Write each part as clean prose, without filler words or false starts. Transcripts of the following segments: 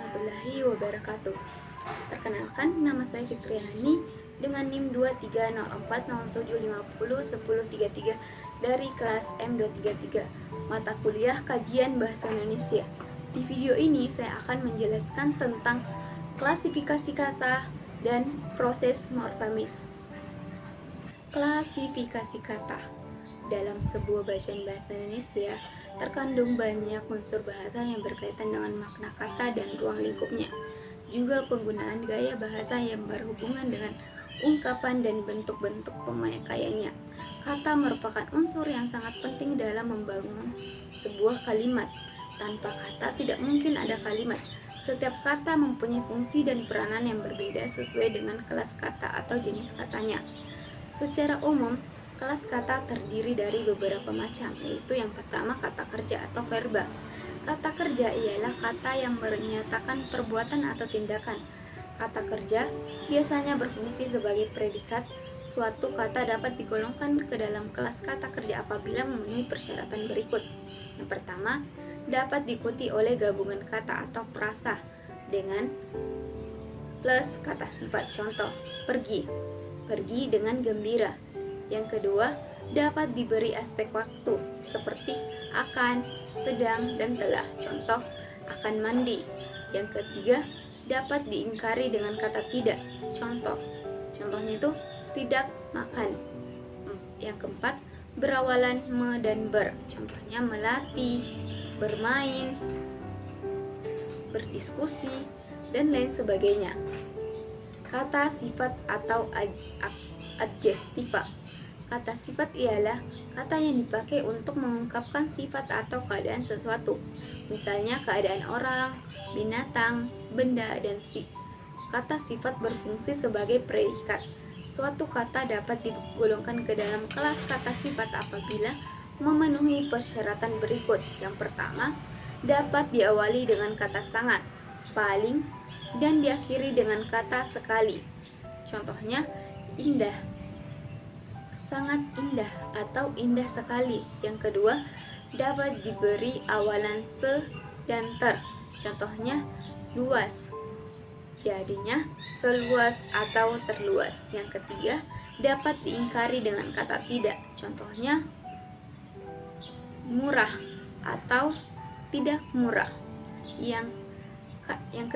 warahmatullahi wabarakatuh. Perkenalkan, nama saya Fitriani dengan NIM 230407501033 dari kelas M233, mata kuliah Kajian Bahasa Indonesia. Di video ini saya akan menjelaskan tentang klasifikasi kata dan proses morfemis. Klasifikasi kata. Dalam sebuah bacaan bahasa Indonesia, terkandung banyak unsur bahasa yang berkaitan dengan makna kata dan ruang lingkupnya. Juga penggunaan gaya bahasa yang berhubungan dengan ungkapan dan bentuk-bentuk pemakaiannya. Kata merupakan unsur yang sangat penting dalam membangun sebuah kalimat. Tanpa kata tidak mungkin ada kalimat. Setiap kata mempunyai fungsi dan peranan yang berbeda sesuai dengan kelas kata atau jenis katanya. Secara umum, kelas kata terdiri dari beberapa macam, yaitu yang pertama kata kerja atau verba. Kata kerja ialah kata yang menyatakan perbuatan atau tindakan. Kata kerja biasanya berfungsi sebagai predikat. Suatu kata dapat digolongkan ke dalam kelas kata kerja apabila memenuhi persyaratan berikut. Yang pertama, dapat diikuti oleh gabungan kata atau frasa dengan plus kata sifat. Contoh, pergi dengan gembira. Yang kedua, dapat diberi aspek waktu seperti akan, sedang, dan telah. Contoh, akan mandi. Yang ketiga, dapat diingkari dengan kata tidak. Contohnya itu tidak makan. Yang keempat, berawalan me dan ber. Contohnya melatih, bermain, berdiskusi, dan lain sebagainya. Kata sifat atau adjektiva. Kata sifat ialah kata yang dipakai untuk mengungkapkan sifat atau keadaan sesuatu. Misalnya keadaan orang, binatang, benda, dan kata sifat berfungsi sebagai predikat. Suatu kata dapat digolongkan ke dalam kelas kata sifat apabila memenuhi persyaratan berikut. Yang pertama, dapat diawali dengan kata sangat, paling, dan diakhiri dengan kata sekali. Contohnya, indah, sangat indah, atau indah sekali. Yang kedua, dapat diberi awalan se dan ter. Contohnya, luas, jadinya seluas atau terluas. Yang ketiga, dapat diingkari dengan kata tidak. Contohnya, murah atau tidak murah. Yang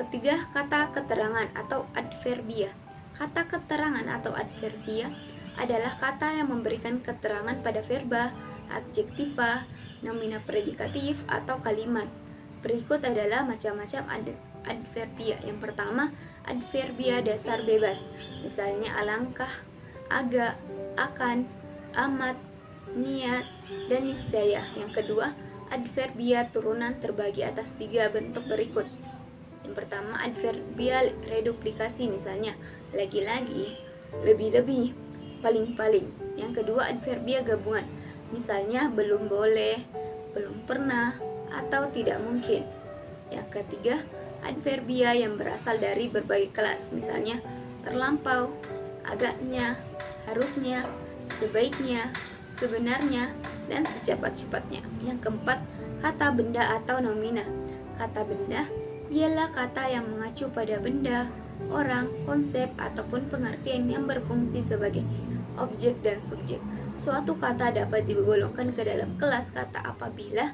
ketiga, kata keterangan atau adverbia. Kata keterangan atau adverbia adalah kata yang memberikan keterangan pada verba, adjektiva, nomina predikatif, atau kalimat. Berikut adalah macam-macam adverbia. Yang pertama, adverbia dasar bebas. Misalnya alangkah, agak, akan, amat, niat, dan niscaya. Yang kedua, adverbia turunan terbagi atas 3 bentuk berikut. Yang pertama, adverbia reduplikasi, misalnya lagi-lagi, lebih-lebih, paling-paling. Yang kedua, adverbia gabungan, misalnya belum boleh, belum pernah, atau tidak mungkin. Yang ketiga, adverbia yang berasal dari berbagai kelas, misalnya terlampau, agaknya, harusnya, sebaiknya, sebenarnya, dan secepat-cepatnya. Yang keempat, kata benda atau nomina. Kata benda ialah kata yang mengacu pada benda, orang, konsep, ataupun pengertian yang berfungsi sebagai objek dan subjek. Suatu kata dapat digolongkan ke dalam kelas kata apabila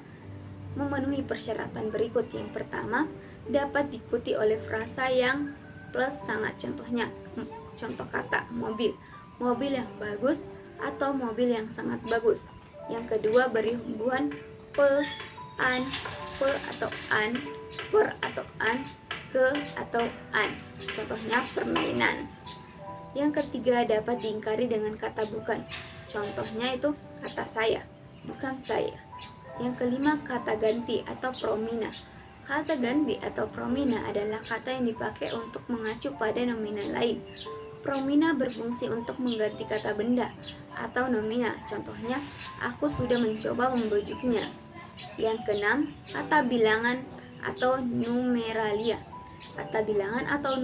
memenuhi persyaratan berikut. Yang pertama, dapat diikuti oleh frasa yang plus sangat. Contoh kata mobil, mobil yang bagus atau mobil yang sangat bagus. Yang kedua, beri hubungan pe, an, pe atau an, per atau an, ke atau an. Contohnya permainan. Yang ketiga, dapat diingkari dengan kata bukan. Contohnya itu kata saya, bukan saya. Yang kelima, kata ganti atau promina. Kata ganti atau promina adalah kata yang dipakai untuk mengacu pada nomina lain. Promina berfungsi untuk mengganti kata benda atau nomina. Contohnya, aku sudah mencoba membujuknya. Yang keenam, kata bilangan atau numeralia. Kata bilangan atau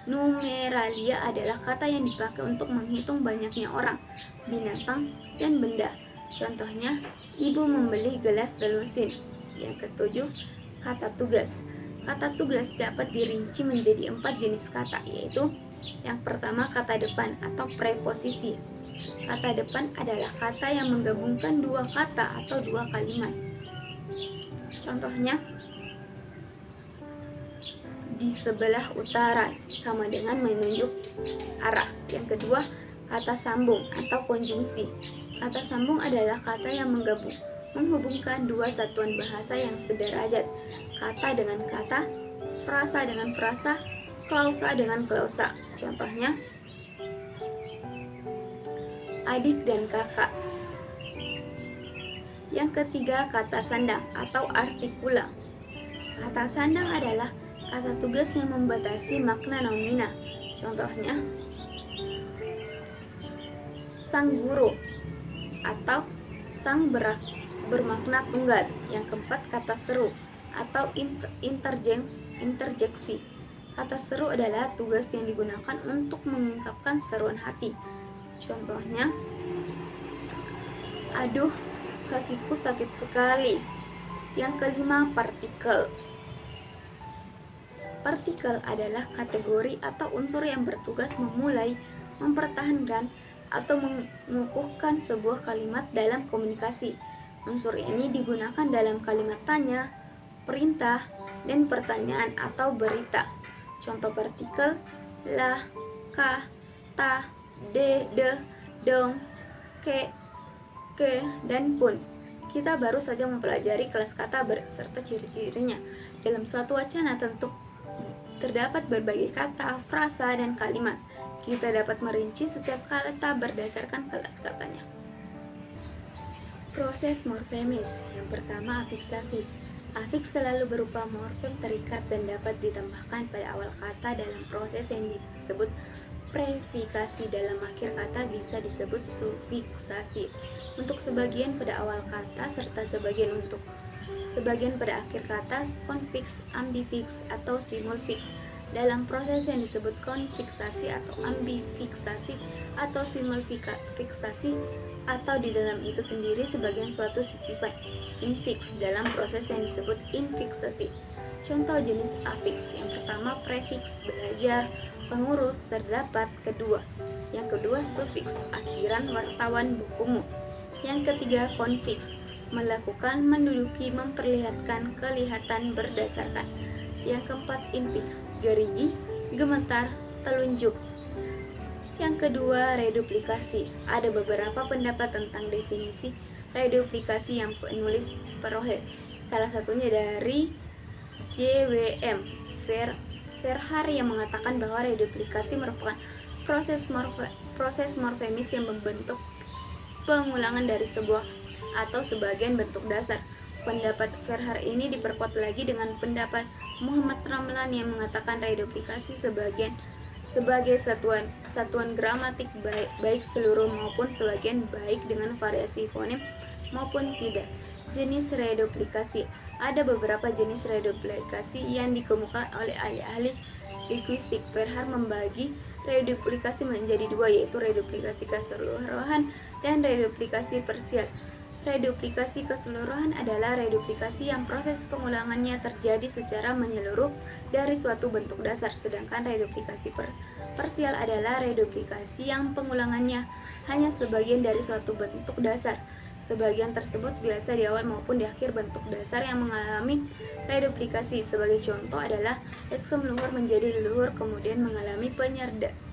numeralia adalah kata yang dipakai untuk menghitung banyaknya orang, binatang, dan benda. Contohnya, ibu membeli gelas selusin. Yang ketujuh, kata tugas. Kata tugas dapat dirinci menjadi 4 jenis kata, yaitu yang pertama kata depan atau preposisi. Kata depan adalah kata yang menggabungkan dua kata atau dua kalimat. Contohnya, di sebelah utara sama dengan menunjuk arah. Yang kedua, kata sambung atau konjungsi. Kata sambung adalah kata yang menghubungkan dua satuan bahasa yang sederajat. Kata dengan kata, frasa dengan frasa, klausa dengan klausa. Contohnya, adik dan kakak. Yang ketiga, kata sandang atau artikula. Kata sandang adalah kata tugas yang membatasi makna nomina. Contohnya, sang guru atau sang bermakna tunggal. Yang keempat, kata seru atau interjeksi. Kata seru adalah tugas yang digunakan untuk mengungkapkan seruan hati. Contohnya, aduh, kakiku sakit sekali. Yang kelima, partikel. Partikel adalah kategori atau unsur yang bertugas memulai, mempertahankan, atau mengukuhkan sebuah kalimat dalam komunikasi. Unsur ini digunakan dalam kalimat tanya, perintah, dan pertanyaan atau berita. Contoh partikel: lah, kah, ta, de, dong, ke, dan pun. Kita baru saja mempelajari kelas kata beserta ciri-cirinya. Dalam suatu wacana tentu terdapat berbagai kata, frasa, dan kalimat. Kita dapat merinci setiap kata berdasarkan kelas katanya. Proses morfemis. Yang pertama, afiksasi. Afiks selalu berupa morfem terikat dan dapat ditambahkan pada awal kata dalam proses yang disebut prefikasi. Dalam akhir kata bisa disebut sufiksasi. Untuk sebagian pada awal kata serta sebagian pada akhir kata, konfiks, ambifiks, atau simulfiks. Dalam proses yang disebut konfiksasi atau ambifiksasi atau simulfiksasi, atau di dalam itu sendiri sebagian suatu sisipan infiks dalam proses yang disebut infiksasi. Contoh jenis afiks: yang pertama, prefiks, belajar, pengurus, terdapat, kedua. Yang kedua, sufiks, akhiran, wartawan, bukumu. Yang ketiga, konfiks, melakukan, menduduki, memperlihatkan, kelihatan, berdasarkan. Yang keempat, infiks, gerigi, gemetar, telunjuk. Yang kedua, reduplikasi. Ada beberapa pendapat tentang definisi reduplikasi yang penulis peroleh. Salah satunya dari JWM Verhaar yang mengatakan bahwa reduplikasi merupakan proses morfemis yang membentuk pengulangan dari sebuah atau sebagian bentuk dasar. Pendapat Verhaar ini diperkuat lagi dengan pendapat Muhammad Ramlan yang mengatakan reduplikasi sebagai satuan gramatik baik seluruh maupun sebagian, baik dengan variasi fonem maupun tidak. Jenis reduplikasi. Ada beberapa jenis reduplikasi yang dikemukakan oleh ahli-ahli linguistik. Verhaar membagi reduplikasi menjadi dua, yaitu reduplikasi keseluruhan dan reduplikasi parsial. Reduplikasi keseluruhan adalah reduplikasi yang proses pengulangannya terjadi secara menyeluruh dari suatu bentuk dasar, sedangkan reduplikasi parsial adalah reduplikasi yang pengulangannya hanya sebagian dari suatu bentuk dasar. Sebagian tersebut biasa di awal maupun di akhir bentuk dasar yang mengalami reduplikasi. Sebagai contoh adalah eksem luhur menjadi leluhur, kemudian mengalami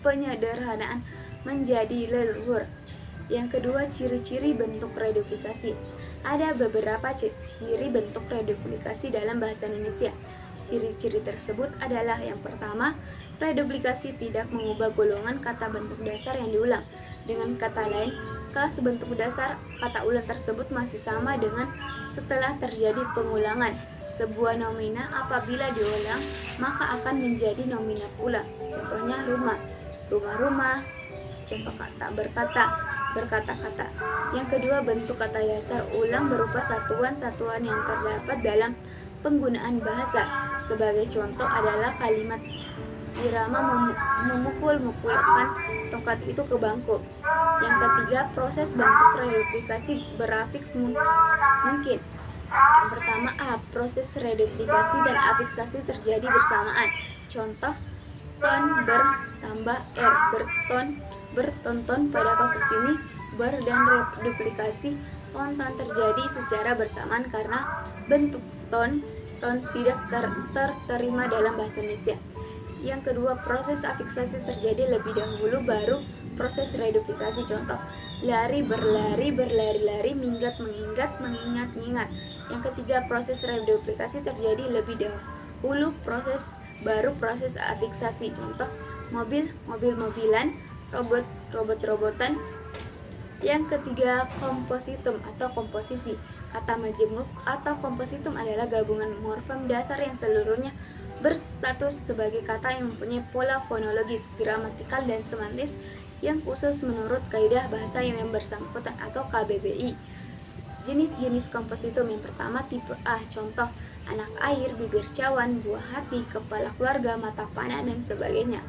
penyederhanaan menjadi leluhur. Yang kedua, ciri-ciri bentuk reduplikasi. Ada beberapa ciri bentuk reduplikasi dalam bahasa Indonesia. Ciri-ciri tersebut adalah: yang pertama, reduplikasi tidak mengubah golongan kata bentuk dasar yang diulang. Dengan kata lain, kelas bentuk dasar kata ulang tersebut masih sama dengan setelah terjadi pengulangan. Sebuah nomina apabila diulang maka akan menjadi nomina pula. Contohnya rumah, rumah-rumah. Contoh kata berkata, berkata-kata. Yang kedua, bentuk kata dasar ulang berupa satuan-satuan yang terdapat dalam penggunaan bahasa. Sebagai contoh adalah kalimat Irama memukul-mukulkan tongkat itu ke bangku. Yang ketiga, proses bentuk reduplikasi berafiks mungkin. Yang pertama A. Proses reduplikasi dan afiksasi terjadi bersamaan. Contoh, ton bertambah R. Bertonton pada kasus ini ber dan reduplikasi ton terjadi secara bersamaan karena bentuk ton tidak terterima dalam bahasa Indonesia. Yang kedua, proses afiksasi terjadi lebih dahulu baru proses reduplikasi. Contoh, lari berlari, berlari-lari, minggat mengingat, mengingat-ingat. Yang ketiga, proses reduplikasi terjadi lebih dahulu baru proses afiksasi. Contoh, mobil, mobil-mobilan, robot, robot-robotan. Yang ketiga, kompositum atau komposisi. Kata majemuk atau kompositum adalah gabungan morfem dasar yang seluruhnya berstatus sebagai kata yang mempunyai pola fonologis, gramatikal, dan semantis yang khusus menurut kaidah bahasa yang bersangkutan atau KBBI. Jenis-jenis kompositum yang pertama tipe A, contoh anak air, bibir cawan, buah hati, kepala keluarga, mata panah, dan sebagainya.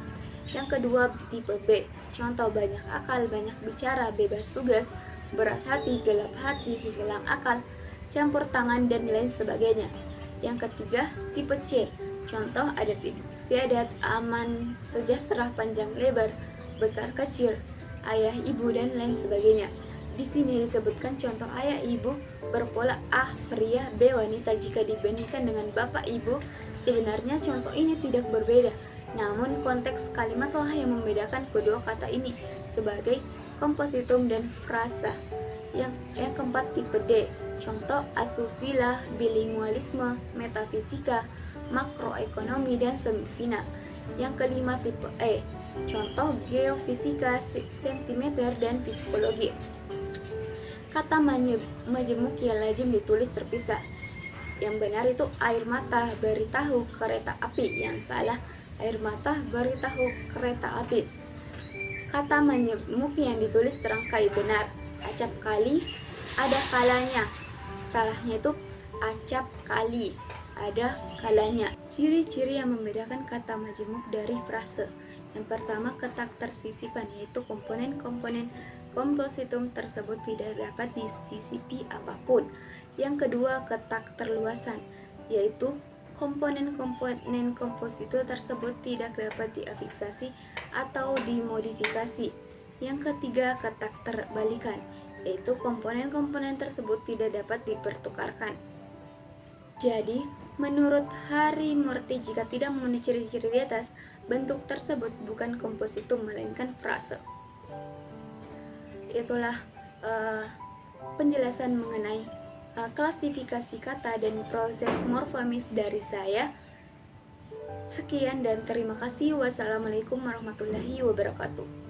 Yang kedua tipe B, contoh banyak akal, banyak bicara, bebas tugas, berat hati, gelap hati, hilang akal, campur tangan, dan lain sebagainya. Yang ketiga tipe C, contoh adat istiadat, aman, sejahtera, panjang lebar, besar kecil, ayah ibu, dan lain sebagainya. Di sini disebutkan contoh ayah ibu berpola A pria, B wanita. Jika dibandingkan dengan bapak ibu, sebenarnya contoh ini tidak berbeda. Namun konteks kalimatlah yang membedakan kedua kata ini sebagai kompositum dan frasa. Yang keempat tipe D, contoh asusila, bilingualisme, metafisika, makroekonomi, dan semifinal. Yang kelima tipe E, contoh geofisika, sentimeter, dan psikologi. Kata majemuk yang lazim ditulis terpisah. Yang benar itu air mata beritahu kereta api. Yang salah air mata beritahu kereta api. Kata majemuk yang ditulis terangkai benar. Acap kali ada kalanya. Salahnya itu acap kali ada kalanya. Ciri-ciri yang membedakan kata majemuk dari frase. Yang pertama, ketaktersisipan, yaitu komponen-komponen kompositum tersebut tidak dapat disisipi apapun. Yang kedua, ketakterluasan, yaitu komponen-komponen kompositum tersebut tidak dapat diafiksasi atau dimodifikasi. Yang ketiga, ketakterbalikan, yaitu komponen-komponen tersebut tidak dapat dipertukarkan. Jadi, menurut Harimurti, jika tidak memenuhi ciri-ciri di atas, bentuk tersebut bukan kompositum melainkan frase. Itulah penjelasan mengenai klasifikasi kata dan proses morfomis dari saya. Sekian dan terima kasih. Wassalamualaikum warahmatullahi wabarakatuh.